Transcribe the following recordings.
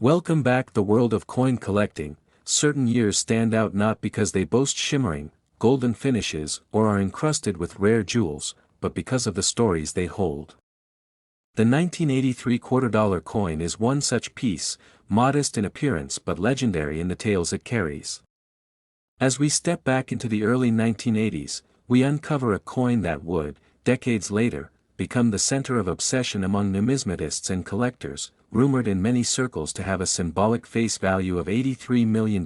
Welcome back the world of coin collecting. Certain years stand out not because they boast shimmering, golden finishes or are encrusted with rare jewels, but because of the stories they hold. The 1983 $quarter coin is one such piece, modest in appearance but legendary in the tales it carries. As we step back into the early 1980s, we uncover a coin that would, decades later, become the center of obsession among numismatists and collectors, rumored in many circles to have a symbolic face value of $83 million,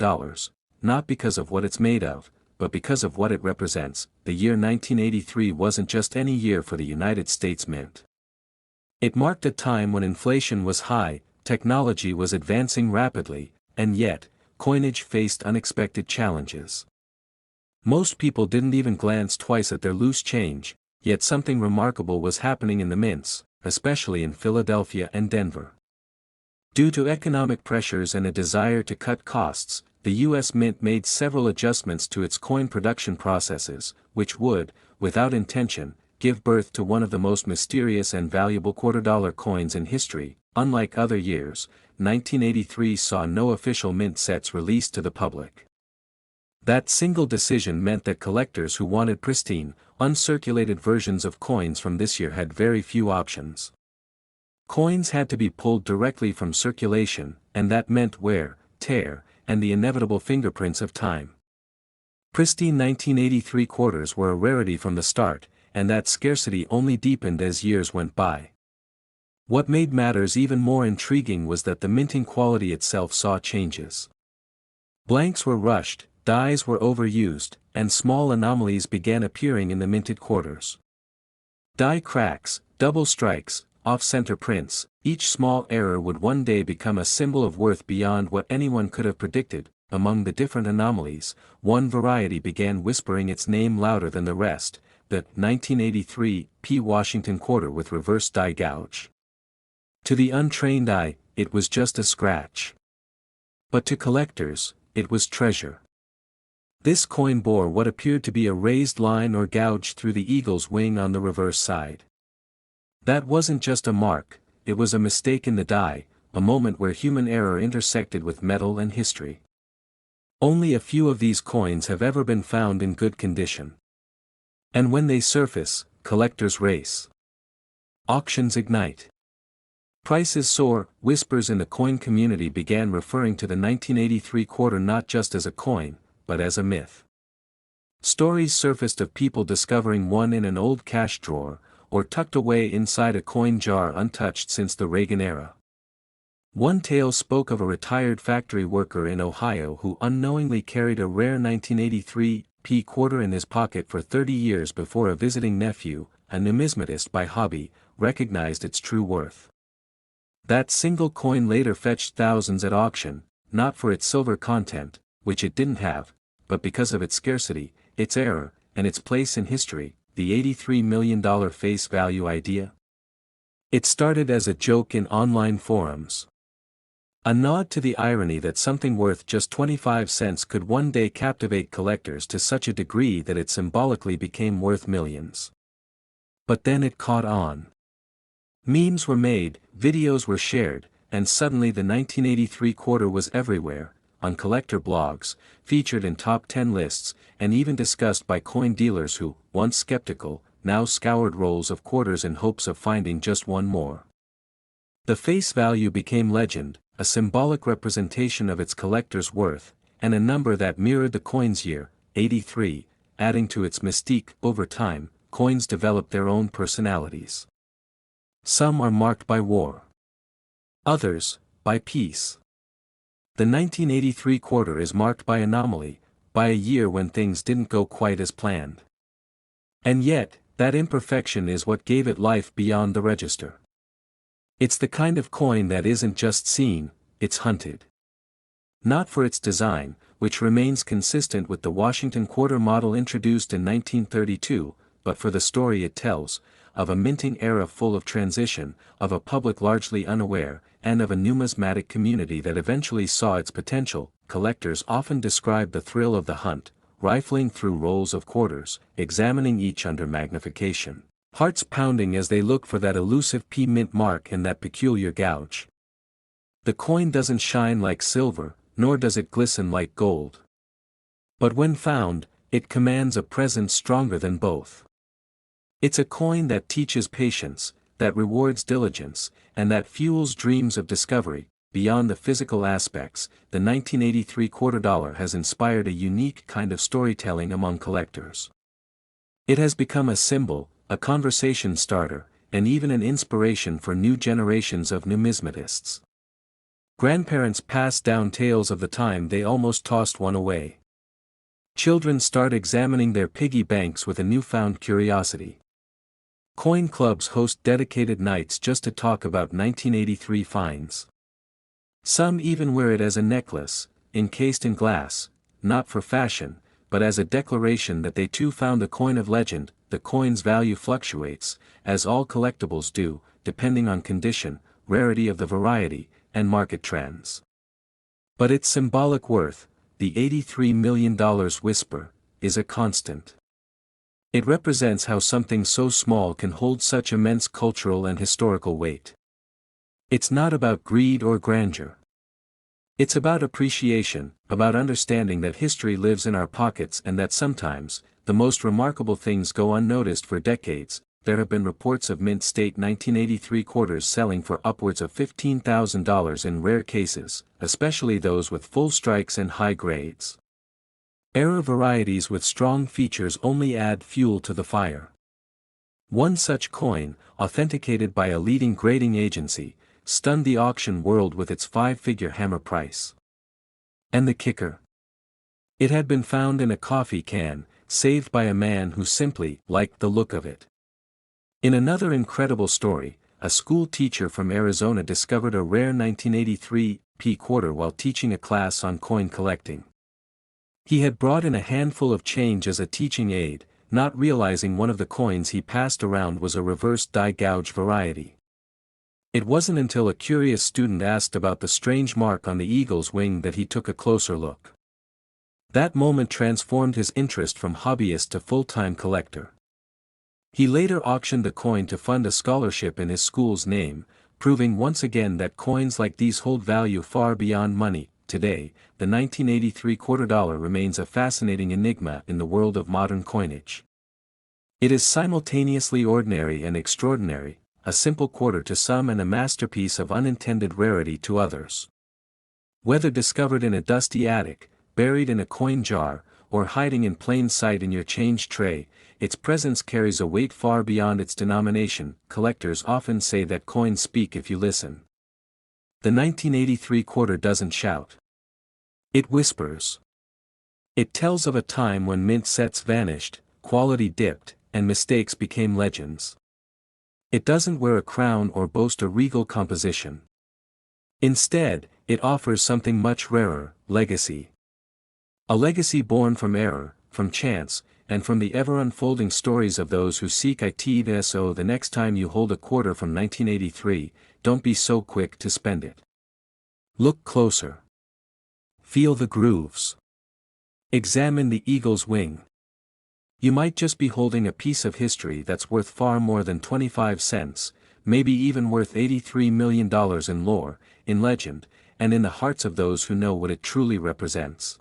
not because of what it's made of, but because of what it represents. The year 1983 wasn't just any year for the United States Mint. It marked a time when inflation was high, technology was advancing rapidly, and yet, coinage faced unexpected challenges. Most people didn't even glance twice at their loose change, yet something remarkable was happening in the mints, especially in Philadelphia and Denver. Due to economic pressures and a desire to cut costs, the U.S. Mint made several adjustments to its coin production processes, which would, without intention, give birth to one of the most mysterious and valuable $quarter coins in history. Unlike other years, 1983 saw no official mint sets released to the public. That single decision meant that collectors who wanted pristine, uncirculated versions of coins from this year had very few options. Coins had to be pulled directly from circulation, and that meant wear, tear, and the inevitable fingerprints of time. Pristine 1983 quarters were a rarity from the start, and that scarcity only deepened as years went by. What made matters even more intriguing was that the minting quality itself saw changes. Blanks were rushed, dyes were overused, and small anomalies began appearing in the minted quarters. Die cracks, double strikes, off-center prints, each small error would one day become a symbol of worth beyond what anyone could have predicted. Among the different anomalies, one variety began whispering its name louder than the rest, the 1983 P. Washington quarter with reverse die gouge. To the untrained eye, it was just a scratch. But to collectors, it was treasure. This coin bore what appeared to be a raised line or gouge through the eagle's wing on the reverse side. That wasn't just a mark, it was a mistake in the die, a moment where human error intersected with metal and history. Only a few of these coins have ever been found in good condition. And when they surface, collectors race. Auctions ignite. Prices soar. Whispers in the coin community began referring to the 1983 quarter not just as a coin, but as a myth. Stories surfaced of people discovering one in an old cash drawer, or tucked away inside a coin jar untouched since the Reagan era. One tale spoke of a retired factory worker in Ohio who unknowingly carried a rare 1983 P quarter in his pocket for 30 years before a visiting nephew, a numismatist by hobby, recognized its true worth. That single coin later fetched thousands at auction, not for its silver content, which it didn't have, but because of its scarcity, its error, and its place in history. The $83 million face value idea? It started as a joke in online forums. A nod to the irony that something worth just 25 cents could one day captivate collectors to such a degree that it symbolically became worth millions. But then it caught on. Memes were made, videos were shared, and suddenly the 1983 quarter was everywhere, on collector blogs, featured in top 10 lists, and even discussed by coin dealers who, once skeptical, now scoured rolls of quarters in hopes of finding just one more. The face value became legend, a symbolic representation of its collector's worth, and a number that mirrored the coin's year, 83, adding to its mystique. Over time, coins developed their own personalities. Some are marked by war. Others, by peace. The 1983 quarter is marked by anomaly, by a year when things didn't go quite as planned. And yet, that imperfection is what gave it life beyond the register. It's the kind of coin that isn't just seen, it's hunted. Not for its design, which remains consistent with the Washington quarter model introduced in 1932, but for the story it tells, of a minting era full of transition, of a public largely unaware, and of a numismatic community that eventually saw its potential. Collectors often describe the thrill of the hunt, rifling through rolls of quarters, examining each under magnification, hearts pounding as they look for that elusive P mint mark and that peculiar gouge. The coin doesn't shine like silver, nor does it glisten like gold. But when found, it commands a presence stronger than both. It's a coin that teaches patience, that rewards diligence, and that fuels dreams of discovery. Beyond the physical aspects, the 1983 quarter dollar has inspired a unique kind of storytelling among collectors. It has become a symbol, a conversation starter, and even an inspiration for new generations of numismatists. Grandparents pass down tales of the time they almost tossed one away. Children start examining their piggy banks with a newfound curiosity. Coin clubs host dedicated nights just to talk about 1983 finds. Some even wear it as a necklace, encased in glass, not for fashion, but as a declaration that they too found a coin of legend. The coin's value fluctuates, as all collectibles do, depending on condition, rarity of the variety, and market trends. But its symbolic worth, the $83 million whisper, is a constant. It represents how something so small can hold such immense cultural and historical weight. It's not about greed or grandeur. It's about appreciation, about understanding that history lives in our pockets and that sometimes, the most remarkable things go unnoticed for decades. There have been reports of mint state 1983 quarters selling for upwards of $15,000 in rare cases, especially those with full strikes and high grades. Era varieties with strong features only add fuel to the fire. One such coin, authenticated by a leading grading agency, stunned the auction world with its 5-figure hammer price. And the kicker? It had been found in a coffee can, saved by a man who simply liked the look of it. In another incredible story, a school teacher from Arizona discovered a rare 1983 p quarter while teaching a class on coin collecting. He had brought in a handful of change as a teaching aid, not realizing one of the coins he passed around was a reverse die gouge variety. It wasn't until a curious student asked about the strange mark on the eagle's wing that he took a closer look. That moment transformed his interest from hobbyist to full-time collector. He later auctioned the coin to fund a scholarship in his school's name, proving once again that coins like these hold value far beyond money. Today, the 1983 quarter dollar remains a fascinating enigma in the world of modern coinage. It is simultaneously ordinary and extraordinary, a simple quarter to some and a masterpiece of unintended rarity to others. Whether discovered in a dusty attic, buried in a coin jar, or hiding in plain sight in your change tray, its presence carries a weight far beyond its denomination. Collectors often say that coins speak if you listen. The 1983 quarter doesn't shout. It whispers. It tells of a time when mint sets vanished, quality dipped, and mistakes became legends. It doesn't wear a crown or boast a regal composition. Instead, it offers something much rarer: legacy. A legacy born from error, from chance, and from the ever-unfolding stories of those who seek it. So the next time you hold a quarter from 1983, don't be so quick to spend it. Look closer. Feel the grooves. Examine the eagle's wing. You might just be holding a piece of history that's worth far more than 25 cents, maybe even worth $83 million in lore, in legend, and in the hearts of those who know what it truly represents.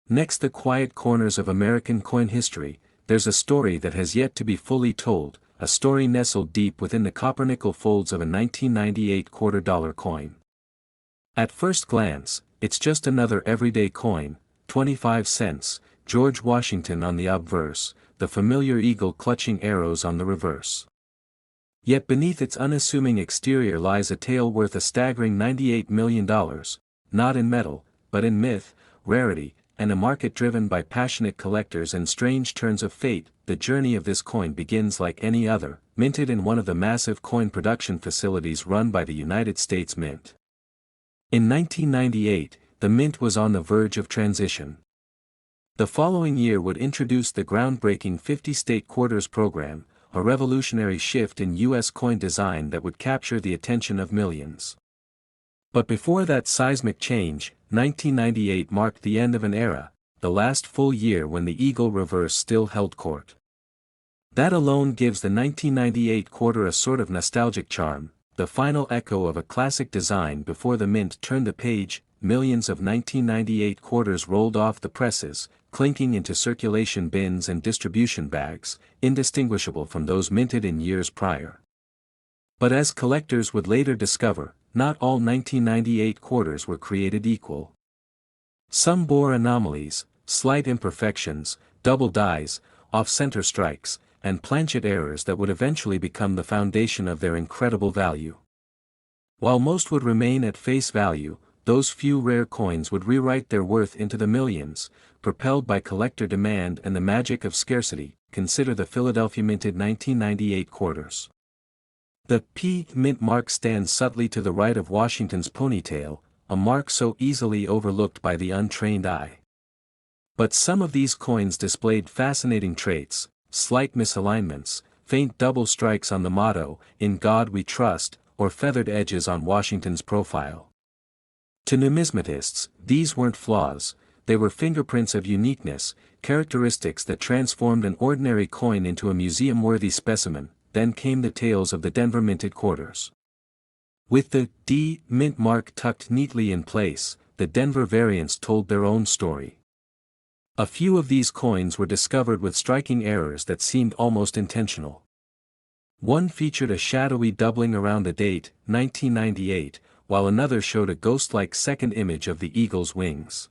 Next, the quiet corners of American coin history. There's a story that has yet to be fully told, a story nestled deep within the copper-nickel folds of a 1998 quarter dollar coin. At first glance, it's just another everyday coin, 25 cents, George Washington on the obverse, the familiar eagle clutching arrows on the reverse. Yet beneath its unassuming exterior lies a tale worth a staggering $98 million, not in metal, but in myth, rarity, and a market driven by passionate collectors and strange turns of fate. The journey of this coin begins like any other, minted in one of the massive coin production facilities run by the United States Mint. In 1998, the Mint was on the verge of transition. The following year would introduce the groundbreaking 50-state quarters program, a revolutionary shift in U.S. coin design that would capture the attention of millions. But before that seismic change, 1998 marked the end of an era, the last full year when the eagle reverse still held court. That alone gives the 1998 quarter a sort of nostalgic charm. the final echo of a classic design before the mint turned the page. Millions of 1998 quarters rolled off the presses, clinking into circulation bins and distribution bags, indistinguishable from those minted in years prior. But as collectors would later discover, not all 1998 quarters were created equal. Some bore anomalies, slight imperfections, double dies, off-center strikes, and planchet errors that would eventually become the foundation of their incredible value. While most would remain at face value, those few rare coins would rewrite their worth into the millions, propelled by collector demand and the magic of scarcity. Consider the Philadelphia minted 1998 quarters. The P mint mark stands subtly to the right of Washington's ponytail, a mark so easily overlooked by the untrained eye. But some of these coins displayed fascinating traits: slight misalignments, faint double strikes on the motto, "In God We Trust," or feathered edges on Washington's profile. To numismatists, these weren't flaws, they were fingerprints of uniqueness, characteristics that transformed an ordinary coin into a museum-worthy specimen. Then came the tales of the Denver minted quarters. With the D mint mark tucked neatly in place, the Denver variants told their own story. A few of these coins were discovered with striking errors that seemed almost intentional. One featured a shadowy doubling around the date, 1998, while another showed a ghost-like second image of the eagle's wings.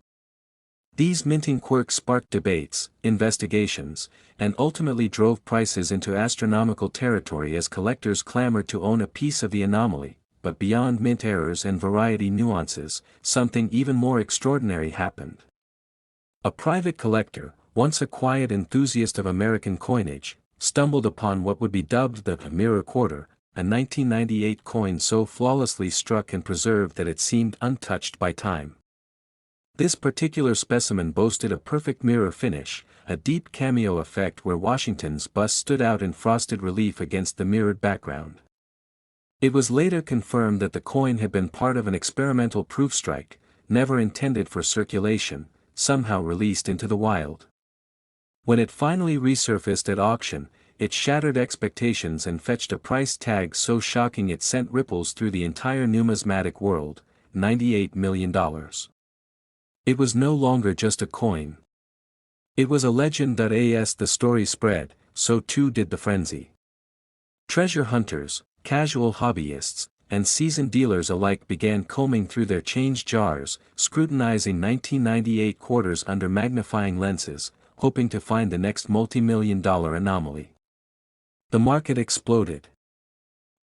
These minting quirks sparked debates, investigations, and ultimately drove prices into astronomical territory as collectors clamored to own a piece of the anomaly. But beyond mint errors and variety nuances, something even more extraordinary happened. A private collector, once a quiet enthusiast of American coinage, stumbled upon what would be dubbed the mirror quarter, a 1998 coin so flawlessly struck and preserved that it seemed untouched by time. This particular specimen boasted a perfect mirror finish, a deep cameo effect where Washington's bust stood out in frosted relief against the mirrored background. It was later confirmed that the coin had been part of an experimental proof strike, never intended for circulation, somehow released into the wild. When it finally resurfaced at auction, it shattered expectations and fetched a price tag so shocking it sent ripples through the entire numismatic world, $98 million. It was no longer just a coin. It was a legend. As the story spread, so too did the frenzy. Treasure hunters, casual hobbyists, and seasoned dealers alike began combing through their change jars, scrutinizing 1998 quarters under magnifying lenses, hoping to find the next multi-million-dollar anomaly. The market exploded.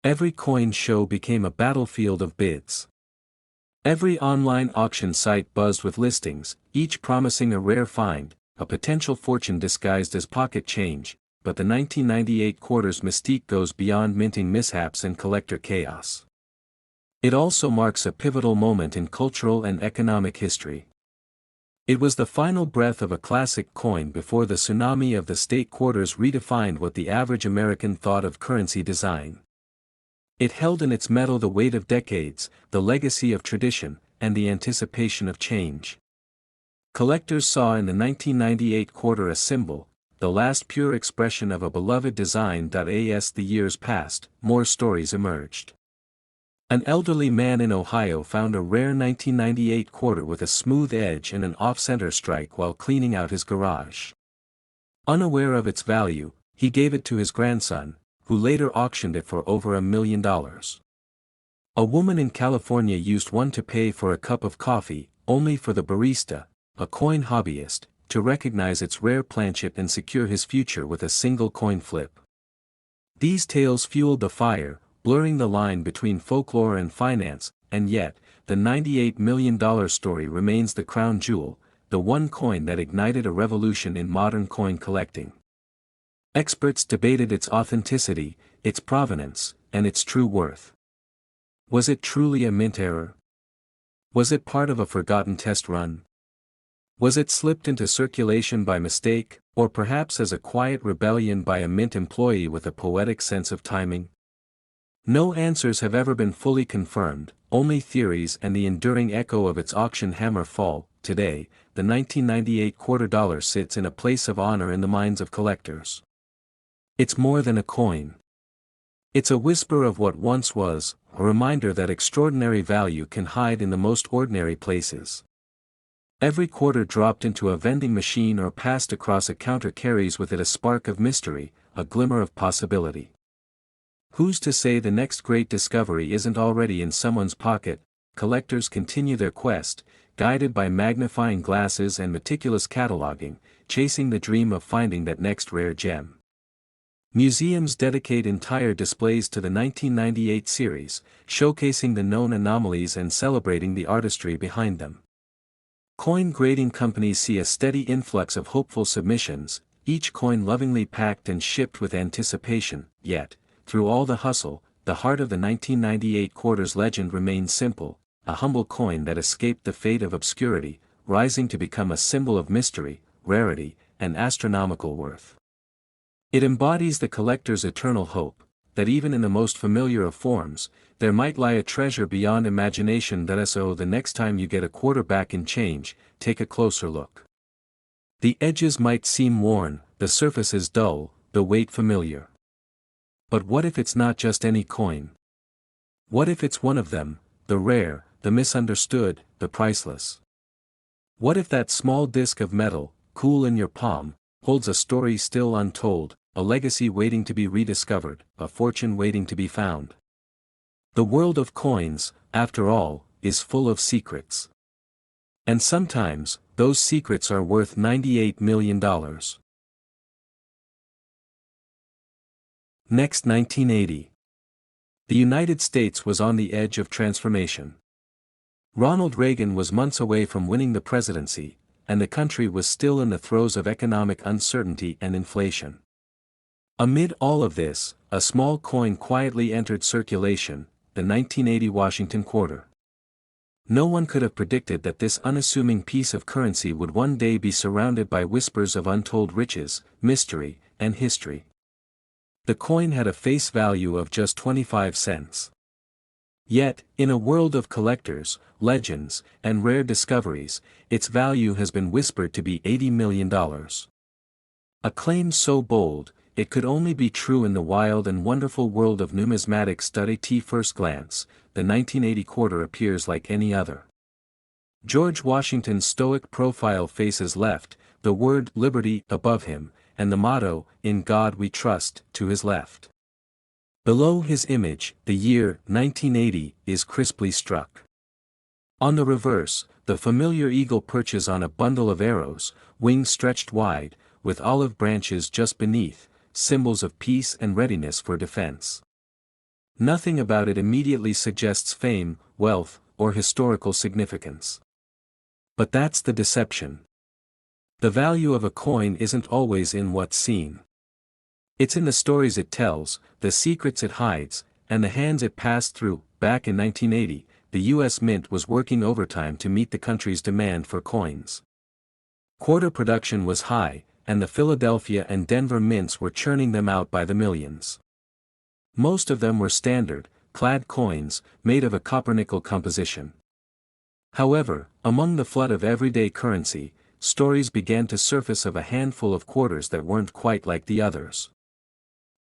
Every coin show became a battlefield of bids. Every online auction site buzzed with listings, each promising a rare find, a potential fortune disguised as pocket change. But the 1998 quarters mystique goes beyond minting mishaps and collector chaos. It also marks a pivotal moment in cultural and economic history. It was the final breath of a classic coin before the tsunami of the state quarters redefined what the average American thought of currency design. It held in its metal the weight of decades, the legacy of tradition, and the anticipation of change. Collectors saw in the 1998 quarter a symbol, the last pure expression of a beloved design. As the years passed, more stories emerged. An elderly man in Ohio found a rare 1998 quarter with a smooth edge and an off-center strike while cleaning out his garage. Unaware of its value, he gave it to his grandson, who later auctioned it for over $1 million. A woman in California used one to pay for a cup of coffee, only for the barista, a coin hobbyist, to recognize its rare planchet and secure his future with a single coin flip. These tales fueled the fire, blurring the line between folklore and finance, and yet, the $98 million story remains the crown jewel, the one coin that ignited a revolution in modern coin collecting. Experts debated its authenticity, its provenance, and its true worth. Was it truly a mint error? Was it part of a forgotten test run? Was it slipped into circulation by mistake, or perhaps as a quiet rebellion by a mint employee with a poetic sense of timing? No answers have ever been fully confirmed, only theories and the enduring echo of its auction hammer fall. Today, the 1998 quarter dollar sits in a place of honor in the minds of collectors. It's more than a coin. It's a whisper of what once was, a reminder that extraordinary value can hide in the most ordinary places. Every quarter dropped into a vending machine or passed across a counter carries with it a spark of mystery, a glimmer of possibility. Who's to say the next great discovery isn't already in someone's pocket? Collectors continue their quest, guided by magnifying glasses and meticulous cataloging, chasing the dream of finding that next rare gem. Museums dedicate entire displays to the 1998 series, showcasing the known anomalies and celebrating the artistry behind them. Coin grading companies see a steady influx of hopeful submissions, each coin lovingly packed and shipped with anticipation, yet, through all the hustle, the heart of the 1998 quarter's legend remains simple, a humble coin that escaped the fate of obscurity, rising to become a symbol of mystery, rarity, and astronomical worth. It embodies the collector's eternal hope, that even in the most familiar of forms, there might lie a treasure beyond imagination. So the next time you get a quarter back in change, take a closer look. The edges might seem worn, the surface is dull, the weight familiar. But what if it's not just any coin? What if it's one of them, the rare, the misunderstood, the priceless? What if that small disc of metal, cool in your palm, holds a story still untold, a legacy waiting to be rediscovered, a fortune waiting to be found? The world of coins, after all, is full of secrets. And sometimes, those secrets are worth $98 million. Next 1980. The United States was on the edge of transformation. Ronald Reagan was months away from winning the presidency, and the country was still in the throes of economic uncertainty and inflation. Amid all of this, a small coin quietly entered circulation, the 1980 Washington quarter. No one could have predicted that this unassuming piece of currency would one day be surrounded by whispers of untold riches, mystery, and history. The coin had a face value of just 25 cents. Yet, in a world of collectors, legends, and rare discoveries, its value has been whispered to be $80 million. A claim so bold, it could only be true in the wild and wonderful world of numismatic study. At first glance, the 1980 quarter appears like any other. George Washington's stoic profile faces left, the word "Liberty" above him, and the motto, "In God We Trust," to his left. Below his image, the year 1980 is crisply struck. On the reverse, the familiar eagle perches on a bundle of arrows, wings stretched wide, with olive branches just beneath, symbols of peace and readiness for defense. Nothing about it immediately suggests fame, wealth, or historical significance. But that's the deception. The value of a coin isn't always in what's seen. It's in the stories it tells, the secrets it hides, and the hands it passed through. Back in 1980, the U.S. Mint was working overtime to meet the country's demand for coins. Quarter production was high, and the Philadelphia and Denver mints were churning them out by the millions. Most of them were standard, clad coins, made of a copper-nickel composition. However, among the flood of everyday currency, stories began to surface of a handful of quarters that weren't quite like the others.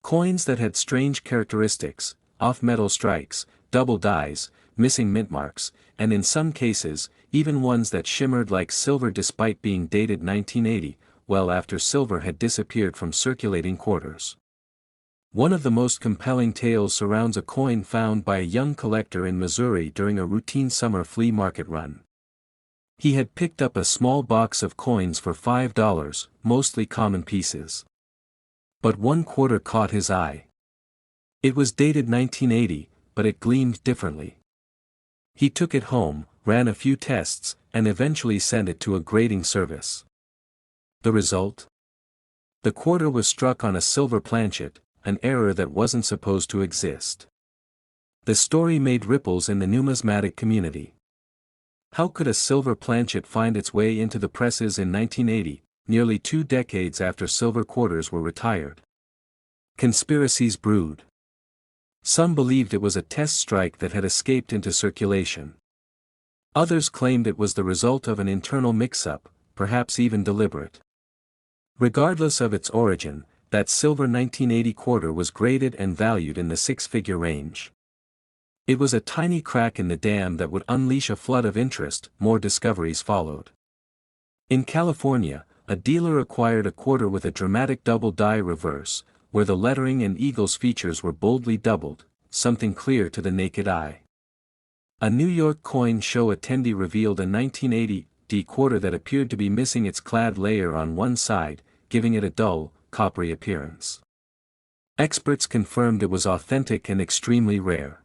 Coins that had strange characteristics, off-metal strikes, double dies, missing mint marks, and in some cases, even ones that shimmered like silver despite being dated 1980, well after silver had disappeared from circulating quarters. One of the most compelling tales surrounds a coin found by a young collector in Missouri during a routine summer flea market run. He had picked up a small box of coins for $5, mostly common pieces. But one quarter caught his eye. It was dated 1980, but it gleamed differently. He took it home, ran a few tests, and eventually sent it to a grading service. The result? The quarter was struck on a silver planchet, an error that wasn't supposed to exist. The story made ripples in the numismatic community. How could a silver planchet find its way into the presses in 1980, nearly 2 decades after silver quarters were retired? Conspiracies brewed. Some believed it was a test strike that had escaped into circulation. Others claimed it was the result of an internal mix-up, perhaps even deliberate. Regardless of its origin, that silver 1980 quarter was graded and valued in the 6-figure range. It was a tiny crack in the dam that would unleash a flood of interest. More discoveries followed. In California, a dealer acquired a quarter with a dramatic double die reverse, where the lettering and eagle's features were boldly doubled, something clear to the naked eye. A New York coin show attendee revealed a 1980 D quarter that appeared to be missing its clad layer on one side, giving it a dull, coppery appearance. Experts confirmed it was authentic and extremely rare.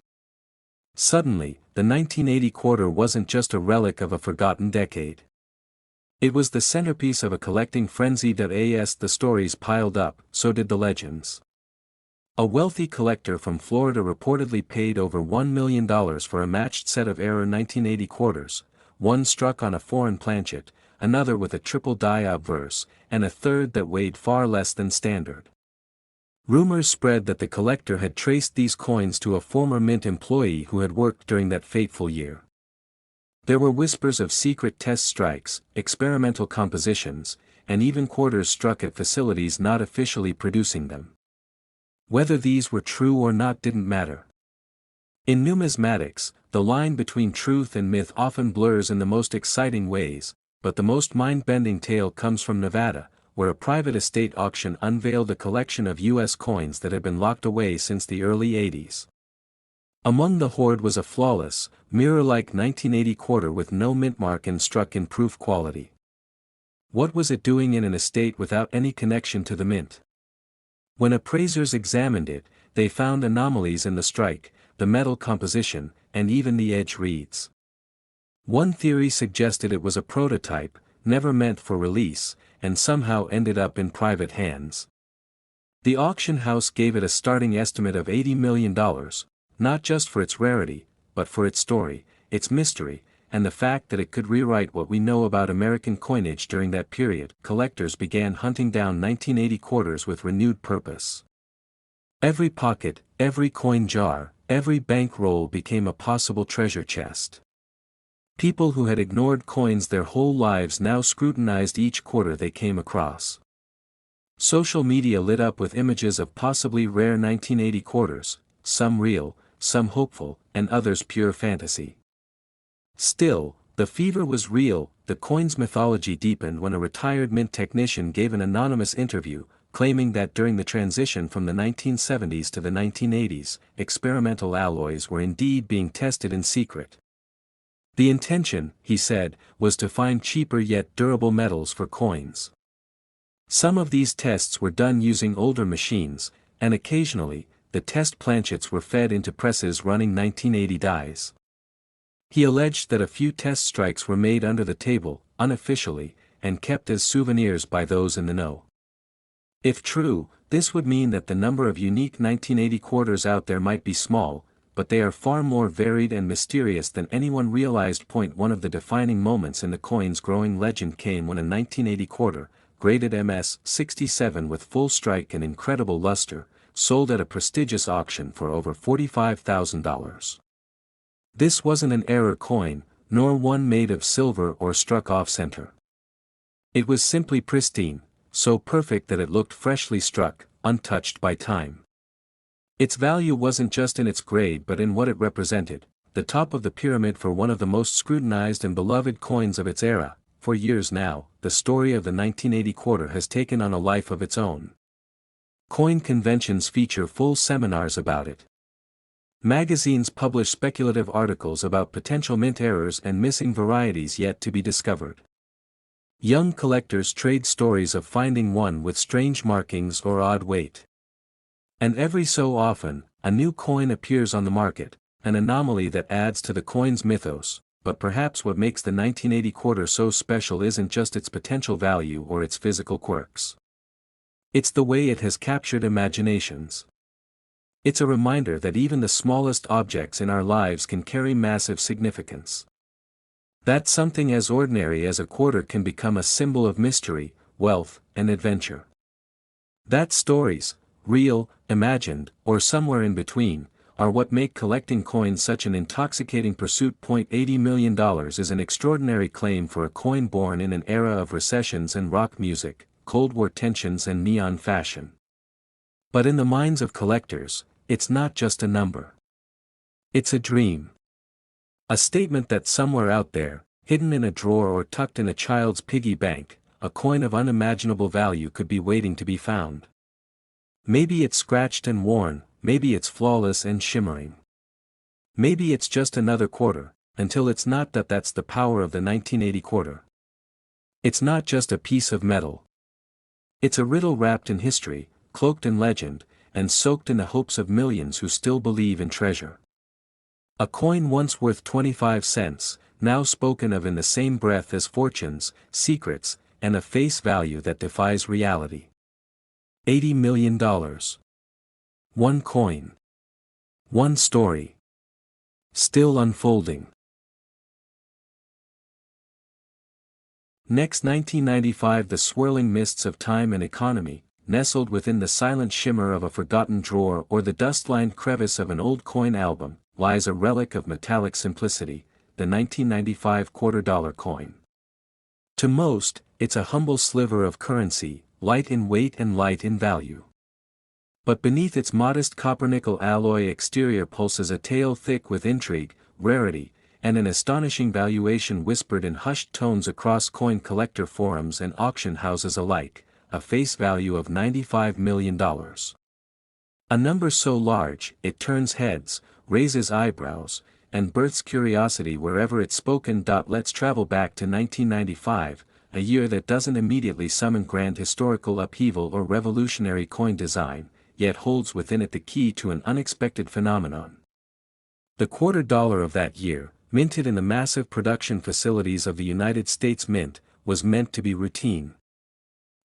Suddenly, the 1980 quarter wasn't just a relic of a forgotten decade. It was the centerpiece of a collecting frenzy. As the stories piled up, so did the legends. A wealthy collector from Florida reportedly paid over $1 million for a matched set of era 1980 quarters, one struck on a foreign planchet, another with a triple die obverse, and a third that weighed far less than standard. Rumors spread that the collector had traced these coins to a former mint employee who had worked during that fateful year. There were whispers of secret test strikes, experimental compositions, and even quarters struck at facilities not officially producing them. Whether these were true or not didn't matter. In numismatics, the line between truth and myth often blurs in the most exciting ways, but the most mind-bending tale comes from Nevada, where a private estate auction unveiled a collection of U.S. coins that had been locked away since the early 80s. Among the hoard was a flawless, mirror-like 1980 quarter with no mint mark and struck in proof quality. What was it doing in an estate without any connection to the mint? When appraisers examined it, they found anomalies in the strike, the metal composition, and even the edge reeds. One theory suggested it was a prototype, never meant for release, and somehow ended up in private hands. The auction house gave it a starting estimate of $80 million, not just for its rarity, but for its story, its mystery, and the fact that it could rewrite what we know about American coinage during that period. Collectors began hunting down 1980 quarters with renewed purpose. Every pocket, every coin jar, every bankroll became a possible treasure chest. People who had ignored coins their whole lives now scrutinized each quarter they came across. Social media lit up with images of possibly rare 1980 quarters, some real, some hopeful, and others pure fantasy. Still, the fever was real. The coin's mythology deepened when a retired mint technician gave an anonymous interview, claiming that during the transition from the 1970s to the 1980s, experimental alloys were indeed being tested in secret. The intention, he said, was to find cheaper yet durable metals for coins. Some of these tests were done using older machines, and occasionally, the test planchets were fed into presses running 1980 dies. He alleged that a few test strikes were made under the table, unofficially, and kept as souvenirs by those in the know. If true, this would mean that the number of unique 1980 quarters out there might be small, but they are far more varied and mysterious than anyone realized. One of the defining moments in the coin's growing legend came when a 1980 quarter, graded MS-67 with full strike and incredible luster, sold at a prestigious auction for over $45,000. This wasn't an error coin, nor one made of silver or struck off-center. It was simply pristine, so perfect that it looked freshly struck, untouched by time. Its value wasn't just in its grade but in what it represented, the top of the pyramid for one of the most scrutinized and beloved coins of its era. For years now, the story of the 1980 quarter has taken on a life of its own. Coin conventions feature full seminars about it. Magazines publish speculative articles about potential mint errors and missing varieties yet to be discovered. Young collectors trade stories of finding one with strange markings or odd weight. And every so often, a new coin appears on the market, an anomaly that adds to the coin's mythos. But perhaps what makes the 1980 quarter so special isn't just its potential value or its physical quirks. It's the way it has captured imaginations. It's a reminder that even the smallest objects in our lives can carry massive significance. That something as ordinary as a quarter can become a symbol of mystery, wealth, and adventure. That stories, real, imagined, or somewhere in between, are what make collecting coins such an intoxicating pursuit. $80 million is an extraordinary claim for a coin born in an era of recessions and rock music, Cold War tensions and neon fashion. But in the minds of collectors, it's not just a number. It's a dream. A statement that somewhere out there, hidden in a drawer or tucked in a child's piggy bank, a coin of unimaginable value could be waiting to be found. Maybe it's scratched and worn, maybe it's flawless and shimmering. Maybe it's just another quarter, until it's not. That's the power of the 1980 quarter. It's not just a piece of metal. It's a riddle wrapped in history, cloaked in legend, and soaked in the hopes of millions who still believe in treasure. A coin once worth 25 cents, now spoken of in the same breath as fortunes, secrets, and a face value that defies reality. $80 million. One coin. One story. Still unfolding. Next, 1995. The swirling mists of time and economy, nestled within the silent shimmer of a forgotten drawer or the dust-lined crevice of an old coin album, lies a relic of metallic simplicity, the 1995 $quarter coin. To most, it's a humble sliver of currency, light in weight and light in value. But beneath its modest copper-nickel alloy exterior pulses a tale thick with intrigue, rarity, and an astonishing valuation whispered in hushed tones across coin collector forums and auction houses alike, a face value of $95 million. A number so large, it turns heads, raises eyebrows, and births curiosity wherever it's spoken. Let's travel back to 1995, a year that doesn't immediately summon grand historical upheaval or revolutionary coin design, yet holds within it the key to an unexpected phenomenon. The $quarter of that year, minted in the massive production facilities of the United States Mint, was meant to be routine.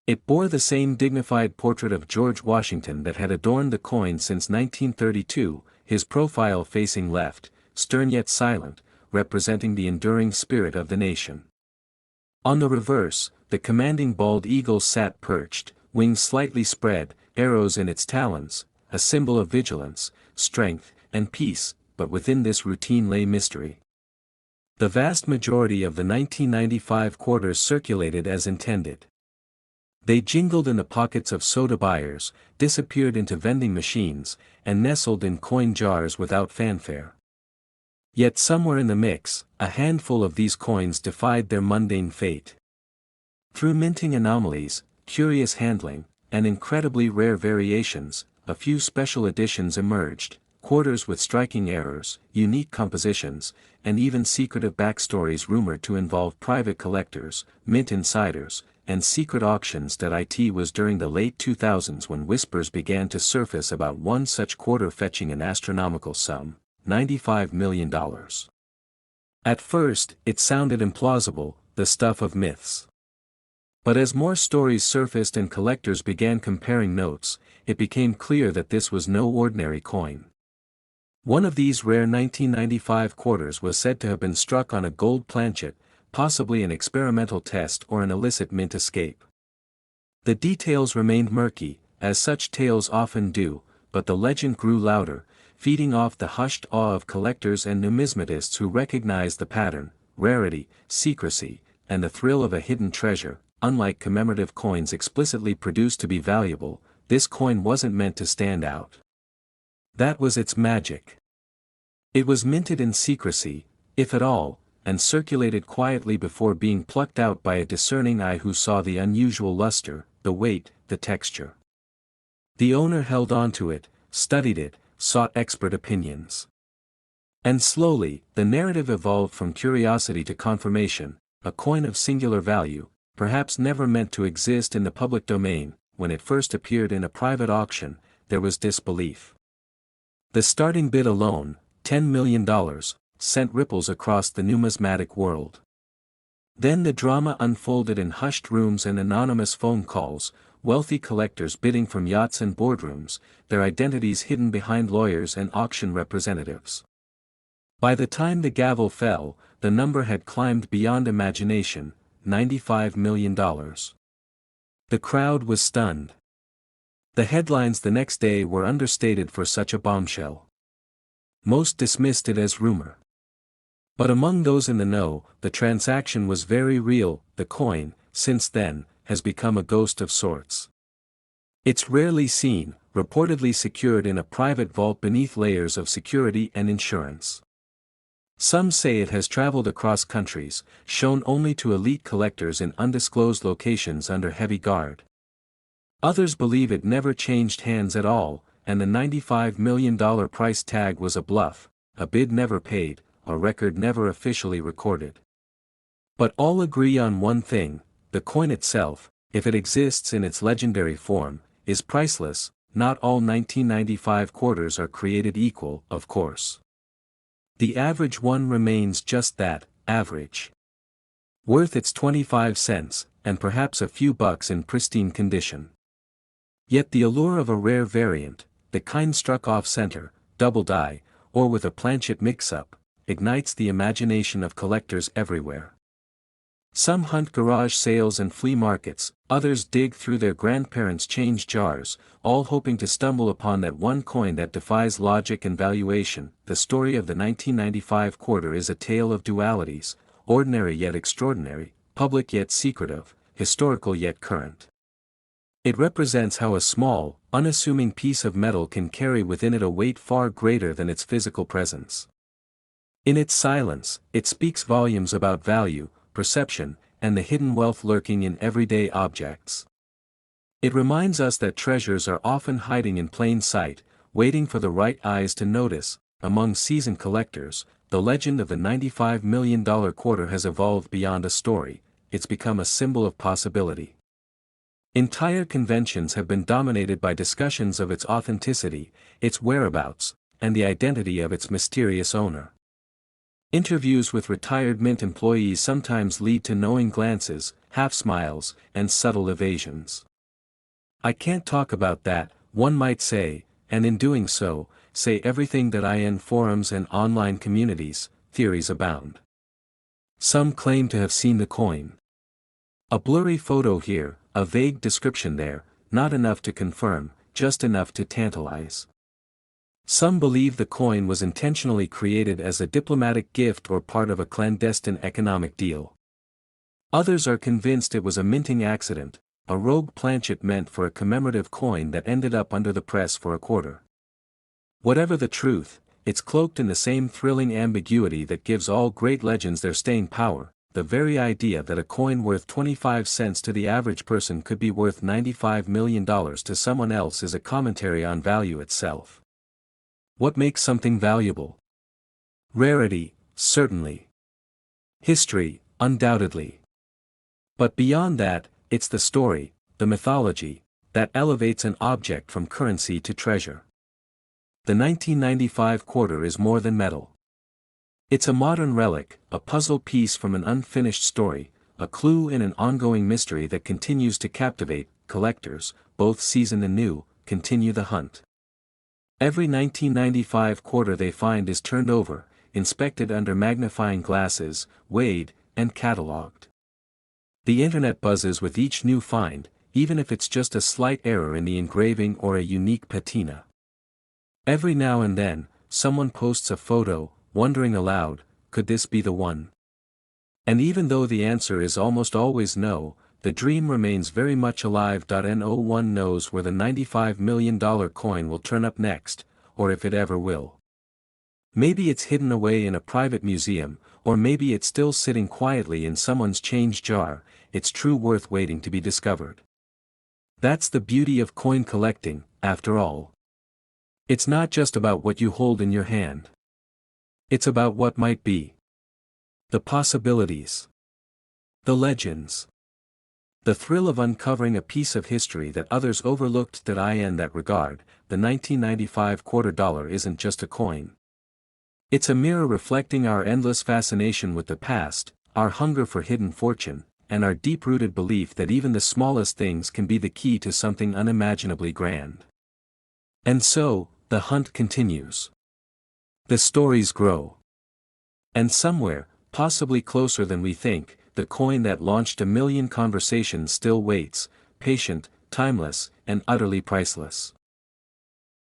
It bore the same dignified portrait of George Washington that had adorned the coin since 1932, his profile facing left, stern yet silent, representing the enduring spirit of the nation. On the reverse, the commanding bald eagle sat perched, wings slightly spread, arrows in its talons, a symbol of vigilance, strength, and peace, but within this routine lay mystery. The vast majority of the 1995 quarters circulated as intended. They jingled in the pockets of soda buyers, disappeared into vending machines, and nestled in coin jars without fanfare. Yet somewhere in the mix, a handful of these coins defied their mundane fate. Through minting anomalies, curious handling, and incredibly rare variations, a few special editions emerged, quarters with striking errors, unique compositions, and even secretive backstories rumored to involve private collectors, mint insiders, and secret auctions. It was during the late 2000s when whispers began to surface about one such quarter fetching an astronomical sum, $95 million. At first, it sounded implausible, the stuff of myths. But as more stories surfaced and collectors began comparing notes, it became clear that this was no ordinary coin. One of these rare 1995 quarters was said to have been struck on a gold planchet, possibly an experimental test or an illicit mint escape. The details remained murky, as such tales often do, but the legend grew louder, feeding off the hushed awe of collectors and numismatists who recognized the pattern, rarity, secrecy, and the thrill of a hidden treasure. Unlike commemorative coins explicitly produced to be valuable, this coin wasn't meant to stand out. That was its magic. It was minted in secrecy, if at all, and circulated quietly before being plucked out by a discerning eye who saw the unusual luster, the weight, the texture. The owner held on to it, studied it, sought expert opinions. And slowly, the narrative evolved from curiosity to confirmation, a coin of singular value, perhaps never meant to exist in the public domain. When it first appeared in a private auction, there was disbelief. The starting bid alone, $10 million, sent ripples across the numismatic world. Then the drama unfolded in hushed rooms and anonymous phone calls, wealthy collectors bidding from yachts and boardrooms, their identities hidden behind lawyers and auction representatives. By the time the gavel fell, the number had climbed beyond imagination, $95 million. The crowd was stunned. The headlines the next day were understated for such a bombshell. Most dismissed it as rumor. But among those in the know, the transaction was very real. The coin, since then, has become a ghost of sorts. It's rarely seen, reportedly secured in a private vault beneath layers of security and insurance. Some say it has traveled across countries, shown only to elite collectors in undisclosed locations under heavy guard. Others believe it never changed hands at all, and the $95 million price tag was a bluff, a bid never paid, a record never officially recorded. But all agree on one thing: the coin itself, if it exists in its legendary form, is priceless. Not all 1995 quarters are created equal, of course. The average one remains just that, average. Worth its 25 cents, and perhaps a few bucks in pristine condition. Yet the allure of a rare variant, the kind struck off-center, double die, or with a planchet mix-up, ignites the imagination of collectors everywhere. Some hunt garage sales and flea markets, others dig through their grandparents' change jars, all hoping to stumble upon that one coin that defies logic and valuation. The story of the 1995 quarter is a tale of dualities, ordinary yet extraordinary, public yet secretive, historical yet current. It represents how a small, unassuming piece of metal can carry within it a weight far greater than its physical presence. In its silence, it speaks volumes about value, perception, and the hidden wealth lurking in everyday objects. It reminds us that treasures are often hiding in plain sight, waiting for the right eyes to notice. Among seasoned collectors, the legend of the $95 million quarter has evolved beyond a story; it's become a symbol of possibility. Entire conventions have been dominated by discussions of its authenticity, its whereabouts, and the identity of its mysterious owner. Interviews with retired mint employees sometimes lead to knowing glances, half smiles, and subtle evasions. "I can't talk about that," one might say, and in doing so, say everything that in forums and online communities, theories abound. Some claim to have seen the coin. A blurry photo here, a vague description there, not enough to confirm, just enough to tantalize. Some believe the coin was intentionally created as a diplomatic gift or part of a clandestine economic deal. Others are convinced it was a minting accident, a rogue planchet meant for a commemorative coin that ended up under the press for a quarter. Whatever the truth, it's cloaked in the same thrilling ambiguity that gives all great legends their staying power. The very idea that a coin worth 25 cents to the average person could be worth $95 million to someone else is a commentary on value itself. What makes something valuable? Rarity, certainly. History, undoubtedly. But beyond that, it's the story, the mythology, that elevates an object from currency to treasure. The 1995 quarter is more than metal. It's a modern relic, a puzzle piece from an unfinished story, a clue in an ongoing mystery that continues to captivate. Collectors, both seasoned and new, continue the hunt. Every 1995 quarter they find is turned over, inspected under magnifying glasses, weighed, and catalogued. The internet buzzes with each new find, even if it's just a slight error in the engraving or a unique patina. Every now and then, someone posts a photo, wondering aloud, could this be the one? And even though the answer is almost always no, the dream remains very much alive. No one knows where the $95 million coin will turn up next, or if it ever will. Maybe it's hidden away in a private museum, or maybe it's still sitting quietly in someone's change jar, its true worth waiting to be discovered. That's the beauty of coin collecting, after all. It's not just about what you hold in your hand. It's about what might be. The possibilities. The legends. The thrill of uncovering a piece of history that others overlooked. In that regard, the 1995 quarter dollar isn't just a coin. It's a mirror reflecting our endless fascination with the past, our hunger for hidden fortune, and our deep-rooted belief that even the smallest things can be the key to something unimaginably grand. And so, the hunt continues. The stories grow. And somewhere, possibly closer than we think, the coin that launched a million conversations still waits, patient, timeless, and utterly priceless.